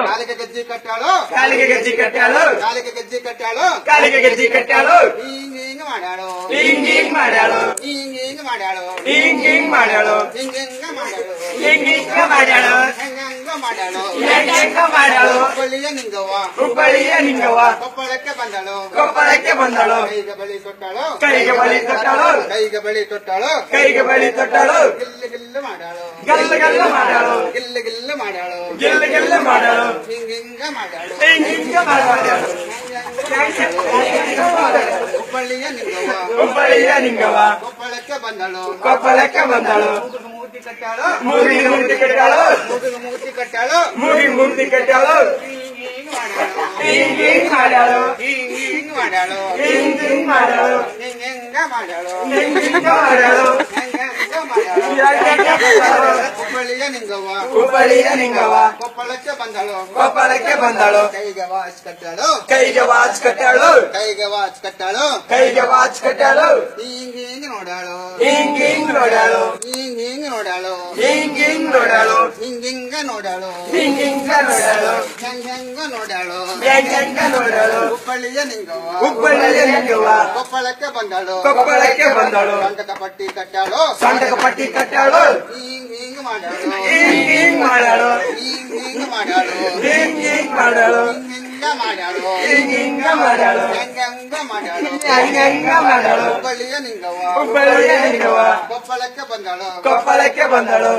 ಕಾಲಿಗೆ ಗಜ್ಜಿ ಕಟ್ಟಾಳು ಕಾಲಿಗೆ ಗೆಜ್ಜಿ ಕಟ್ಟಾಳು ಕಾಲಿಗೆ ಗಜ್ಜಿ ಕಟ್ಟಾಳು ಕಾಲಿಗೆ ಗೆಜ್ಜಿ ಕಟ್ಟಾಳು ಹಿಂಗ್ ಮಾಡ್ಯಾಳು ಹಿಂಗ್ ಮಾಡ್ಯಾಳು ಹಿಂಗ್ ಮಾಡ್ಯಾಳು ಹಿಂಗ್ ಮಾಡ್ಯಾಳು ಹಿಂಗ ಮಾಡ್ಯಾಳು ಹಿಂಗ ಮಾಡ್ಯಾಳು ಹೆಂಗ ಮಾಡ್ಯಾಳು ಹೆಂಗ ಮಾಡ್ಯಾಳು ಹುಬ್ಬಳ್ಳಿಯ ನಿಂಗವ್ವ ಹುಬ್ಬಳ್ಳಿಯ ನಿಂಗವ್ವ ಕೊಪ್ಪಳಕ್ಕೆ ಬಂದಳು ಕೊಪ್ಪಳಕ್ಕೆ ಬಂದಳು ಕೈಗೆ ಬಳಿ ತೊಟ್ಟಾಳು ಕೈಗೆ ಬಳಿ ತೊಟ್ಟಳು ಕೈಗೆ ಬಳಿ ತೊಟ್ಟಾಳು ಕೈಗೆ ಬಳಿ ತೊಟ್ಟಳು ಗಿಲ್ಲು ಗಿಲ್ಲು ಮಾಡ್ಯಾಳು ಗಲ್ಲ ಗಲ್ಲ ಮಾಡ್ಯಾಳು ಗಿಲ್ಲು ಗಿಲ್ಲು ಮಾಡ್ಯಾಳು ಗೆಲ್ಲ ಗೆಲ್ಲ ಮಾಡ್ಯಾಳು ಹಿಂಗ ಮಾಡ್ಯಾಳು ಹಿಂಗ ಮಾಡ್ಯಾಳು ಹುಬ್ಬಳ್ಳಿಯ ನಿಂಗವ್ವ ಹುಬ್ಬಳ್ಳಿಯ ನಿಂಗವ್ವ ಕೊಪ್ಪಳಕ್ಕೆ ಬಂದಳು ಕೊಪ್ಪಳಕ್ಕೆ ಬಂದಳು ಮೂರ್ತಿ ಕಟ್ಟಾಳು ಮೂಗಿಗೆ ಮೂರ್ತಿ ಕಟ್ಟಾಳು ಮೂರ್ತಿ ಕಟ್ಟಾಳು ಮೂಗಿಗೆ ಮೂರ್ತಿ ಕಟ್ಟಾಳು ಹಿಂಗ್ ಮಾಡ್ಯಾಳು ಹಿಂಗ್ ಮಾಡ್ಯಾಳು ಹಿಂಗ್ ಮಾಡ್ಯಾಳು ಹಿಂಗ್ ಮಾಡ್ಯಾಳು ಹಿಂಗ ಮಾಡ್ಯಾಳು ಹಿಂಗ ಮಾಡ್ಯಾಳು ಹೆಂಗ ಮಾಡ್ಯಾಳು ಹುಬ್ಬಳ್ಳಿಯ ನಿಂಗವ್ವ ಹುಬ್ಬಳ್ಳಿಯ ನಿಂಗವ್ವ ಕೊಪ್ಪಳಕ್ಕೆ ಬಂದಳು ಕೊಪ್ಪಳಕ್ಕೆ ಬಂದಳು ಕೈಗೆ ವಾಚ್ ಕಟ್ಟಾಳು ಕೈಗೆ ವಾಚ್ ಕಟ್ಟಾಳು ಕೈಗೆ ವಾಚ್ ಕಟ್ಟಾಳು ಕೈಗೆ ವಾಚ್ ಕಟ್ಟಾಳು ಹಿಂಗ್ ನೋಡಾಳು ಹಿಂಗ್ ನೋಡಾಳು ಹಿಂಗ್ ನೋಡಾಳು ಹಿಂಗ್ ನೋಡಾಳು ಹಿಂಗ ನೋಡಾಳು ಹಿಂಗ ನೋಡಾಳು ಹೆಂಗ ನೋಡಾಳು ಹೆಂಗ ನೋಡಾಳು ಹುಬ್ಬಳ್ಳಿಯ ನಿಂಗವ್ವ ಹುಬ್ಬಳ್ಳಿಯ ನಿಂಗವ್ವ ಕೊಪ್ಪಳಕ್ಕೆ ಬಂದಳು ಕೊಪ್ಪಳಕ್ಕೆ ಬಂದಳು ಸಂತಕ ಪಟ್ಟಿ ಕಟ್ಟಾಳು ಸಂಟಕ ಪಟ್ಟಿ ಕಟ್ಟಾಳು ಹಿಂಗ್ ಮಾಡಾಳು ಹಿಂಗ್ ಮಾಡಾಳು ಹಿಂಗ್ ಮಾಡಾಳು ಹಿಂಗ್ ಮಾಡಾಳು ಹಿಂಗ ಮಾಡಾಳು ಹಿಂಗ ಮಾಡಾಳು ಹೆಂಗ ಮಾಡಾಳು ಹೆಂಗ ಮಾಡಾಳು ಹುಬ್ಬಳ್ಳಿಯ ನಿಂಗವ್ವ ಹುಬ್ಬಳ್ಳಿಯ ನಿಂಗವ್ವ ಕೊಪ್ಪಳಕ್ಕೆ ಬಂದಳು ಕೊಪ್ಪಳಕ್ಕೆ ಬಂದಳು.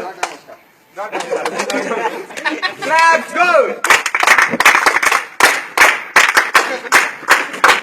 Let's go!